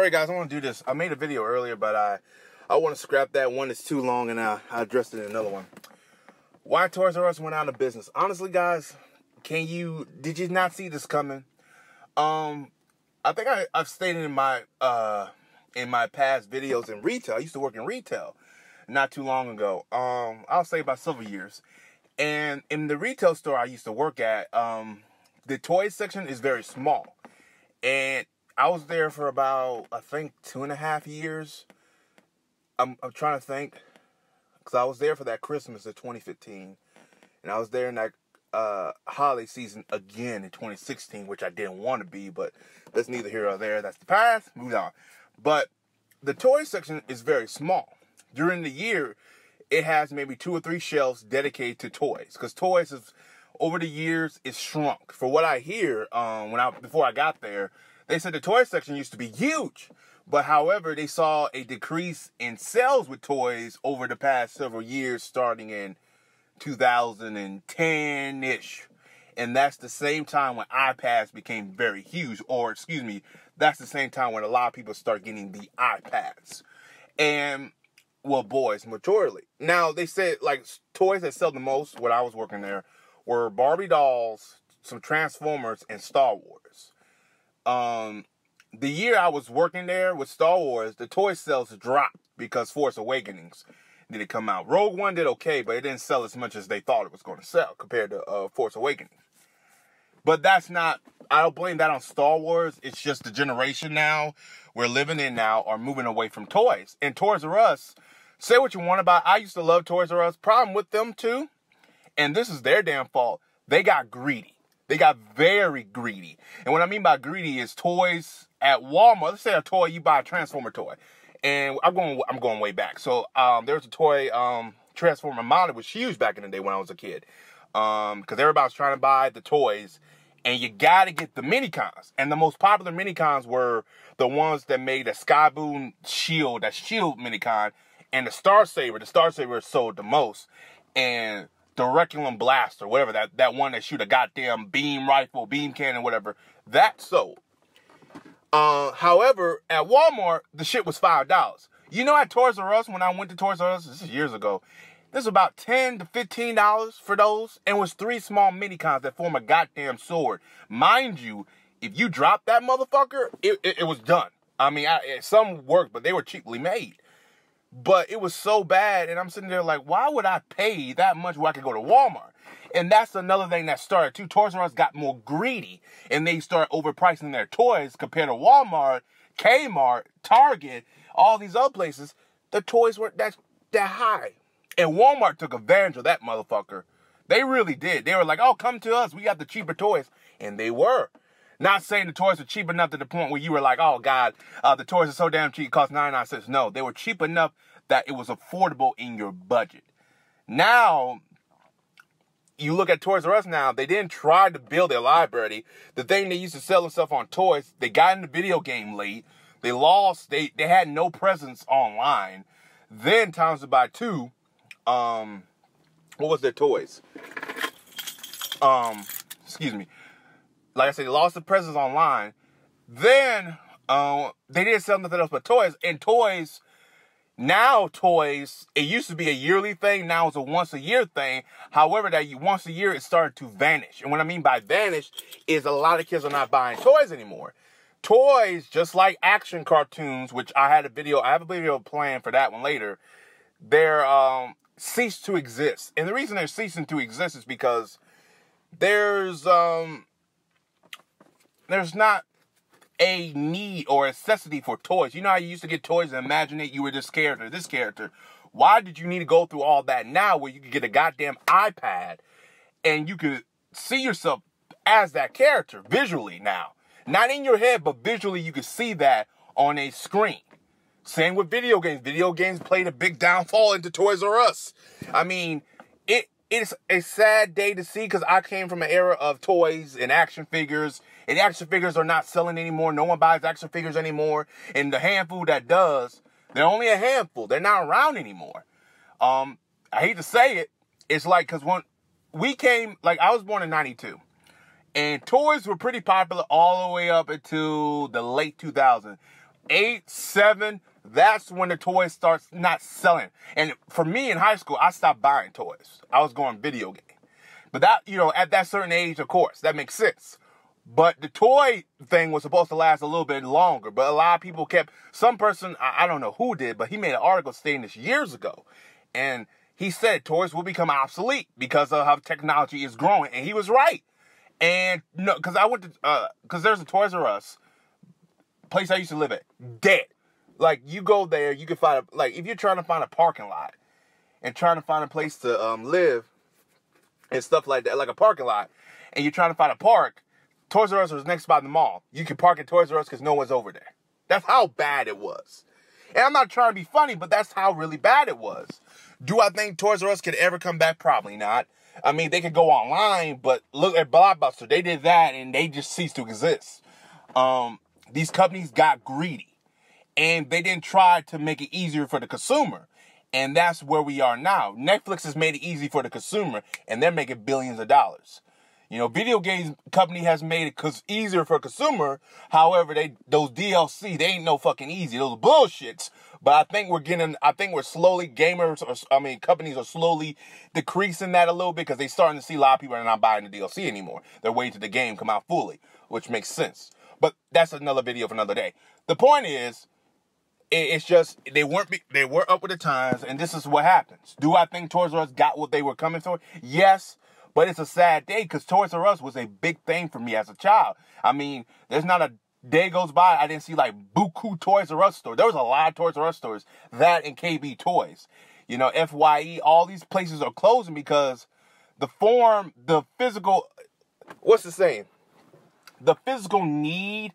Alright guys, I want to do this. I made a video earlier, but I want to scrap that one. It's too long, and I addressed it in another one. Why Toys R Us went out of business. Honestly, guys, did you not see this coming? I think I've stated in my past videos in retail. I used to work in retail not too long ago. I'll say about several years. And in the retail store I used to work at, the toy section is very small. And I was there for about, I think, 2.5 years. I'm trying to think, because I was there for that Christmas of 2015, and I was there in that holiday season again in 2016, which I didn't want to be, but that's neither here nor there. That's the past. Moved on. But the toy section is very small. During the year, it has maybe 2 or 3 shelves dedicated to toys, because toys is, over the years, it's shrunk. For what I hear, before I got there, they said the toy section used to be huge, but however, they saw a decrease in sales with toys over the past several years, starting in 2010-ish. And that's the same time when iPads became very huge, or excuse me, that's the same time when a lot of people start getting the iPads. And, well, boys, majority. Now, they said, like, toys that sell the most, when I was working there, were Barbie dolls, some Transformers, and Star Wars. The year I was working there with Star Wars, the toy sales dropped because Force Awakens didn't come out. Rogue One did okay, but it didn't sell as much as they thought it was going to sell compared to Force Awakens. But that's not, I don't blame that on Star Wars. It's just the generation now we're living in now are moving away from toys. And Toys R Us, say what you want about, I used to love Toys R Us. Problem with them too, and this is their damn fault, they got greedy. They got very greedy. And what I mean by greedy is toys at Walmart. Let's say a toy, you buy a Transformer toy. And I'm going way back. So there was a toy, Transformer model, was huge back in the day when I was a kid. Because everybody was trying to buy the toys. And you got to get the mini-cons. And the most popular mini-cons were the ones that made the Sky Boom shield, that shield mini-con. And the Star Saber. The Star Saber sold the most. And the Reculum Blaster, whatever, that one that shoot a goddamn beam rifle, beam cannon, whatever, that sold. However, at Walmart, the shit was $5. You know, at Toys R Us, when I went to Toys R Us, this is years ago, this was about $10 to $15 for those, and it was 3 small mini-cons that form a goddamn sword. Mind you, if you dropped that motherfucker, it was done. I mean, some worked, but they were cheaply made. But it was so bad, and I'm sitting there like, why would I pay that much where I could go to Walmart? And that's another thing that started, too. Toys R Us got more greedy, and they started overpricing their toys compared to Walmart, Kmart, Target, all these other places. The toys weren't that high. And Walmart took advantage of that motherfucker. They really did. They were like, oh, come to us. We got the cheaper toys. And they were. Not saying the toys were cheap enough to the point where you were like, oh, God, the toys are so damn cheap, it costs 99 cents. No, they were cheap enough that it was affordable in your budget. Now, you look at Toys R Us now, they didn't try to build their library. The thing they used to sell themselves on toys, they got in the video game late. They lost, they had no presence online. Then, times it by 2, what was their toys? Excuse me. Like I said, they lost the presence online. Then, they didn't sell nothing else but toys. And toys, it used to be a yearly thing. Now it's a once-a-year thing. However, once a year, it started to vanish. And what I mean by vanish is a lot of kids are not buying toys anymore. Toys, just like action cartoons, which I have a video planned for that one later, they're ceased to exist. And the reason they're ceasing to exist is because there's not a need or a necessity for toys. You know how you used to get toys and imagine it, you were this character. Why did you need to go through all that now where you could get a goddamn iPad and you could see yourself as that character visually now? Not in your head, but visually you could see that on a screen. Same with video games. Video games played a big downfall into Toys R Us. I mean, it's a sad day to see because I came from an era of toys and action figures. And action figures are not selling anymore. No one buys action figures anymore. And the handful that does, they're only a handful. They're not around anymore. I hate to say it. It's like, because when we came, like I was born in 92. And toys were pretty popular all the way up until the late 2000s. 8, 7, that's when the toys start not selling. And for me in high school, I stopped buying toys. I was going video game. But that, at that certain age, of course, that makes sense. But the toy thing was supposed to last a little bit longer. But a lot of people some person, I don't know who did, but he made an article stating this years ago. And he said toys will become obsolete because of how technology is growing. And he was right. And no, because because there's a Toys R Us place I used to live at, dead. Like, you go there, you can find if you're trying to find a parking lot and trying to find a place to live and stuff like that, like a parking lot, and you're trying to find a park, Toys R Us was next by the mall. You can park at Toys R Us because no one's over there. That's how bad it was. And I'm not trying to be funny, but that's how really bad it was. Do I think Toys R Us could ever come back? Probably not. I mean, they could go online, but look at Blockbuster. They did that, and they just ceased to exist. These companies got greedy, and they didn't try to make it easier for the consumer. And that's where we are now. Netflix has made it easy for the consumer, and they're making billions of dollars. Video games company has made it easier for consumer. However, those DLC, they ain't no fucking easy. Those bullshits. But I think we're slowly, companies are slowly decreasing that a little bit because they're starting to see a lot of people are not buying the DLC anymore. They're waiting till the game come out fully, which makes sense. But that's another video for another day. The point is, it's just they weren't up with the times, and this is what happens. Do I think Toys R Us got what they were coming for? Yes, but it's a sad day because Toys R Us was a big thing for me as a child. I mean, there's not a day goes by I didn't see buku Toys R Us stores. There was a lot of Toys R Us stores, that and KB Toys. FYE, all these places are closing because the physical, what's the saying? The physical need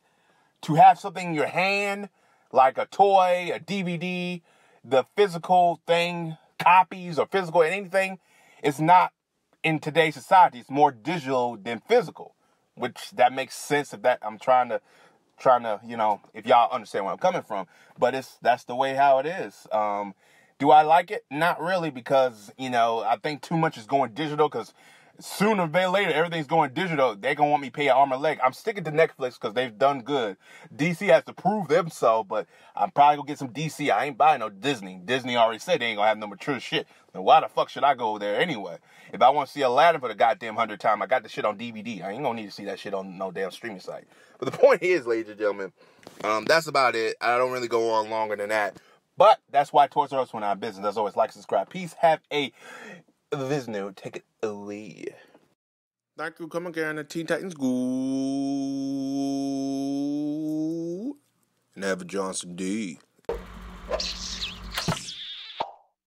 to have something in your hand, like a toy, a DVD, the physical thing, copies or physical anything, is not in today's society. It's more digital than physical, which that makes sense I'm trying to, if y'all understand where I'm coming from. But that's the way how it is. Do I like it? Not really, because, I think too much is going digital because sooner or later, everything's going digital. They're going to want me to pay an arm and leg. I'm sticking to Netflix because they've done good. DC has to prove themselves, but I'm probably going to get some DC. I ain't buying no Disney. Disney already said they ain't going to have no mature shit. Then why the fuck should I go there anyway? If I want to see Aladdin for the goddamn 100th time, I got the shit on DVD. I ain't going to need to see that shit on no damn streaming site. But the point is, ladies and gentlemen, that's about it. I don't really go on longer than that. But that's why Toys R Us went out of business. As always, like, subscribe. Peace. Have a Visnu. Take it away. Thank you. Come again. The Teen Titans go. And have a Johnson D.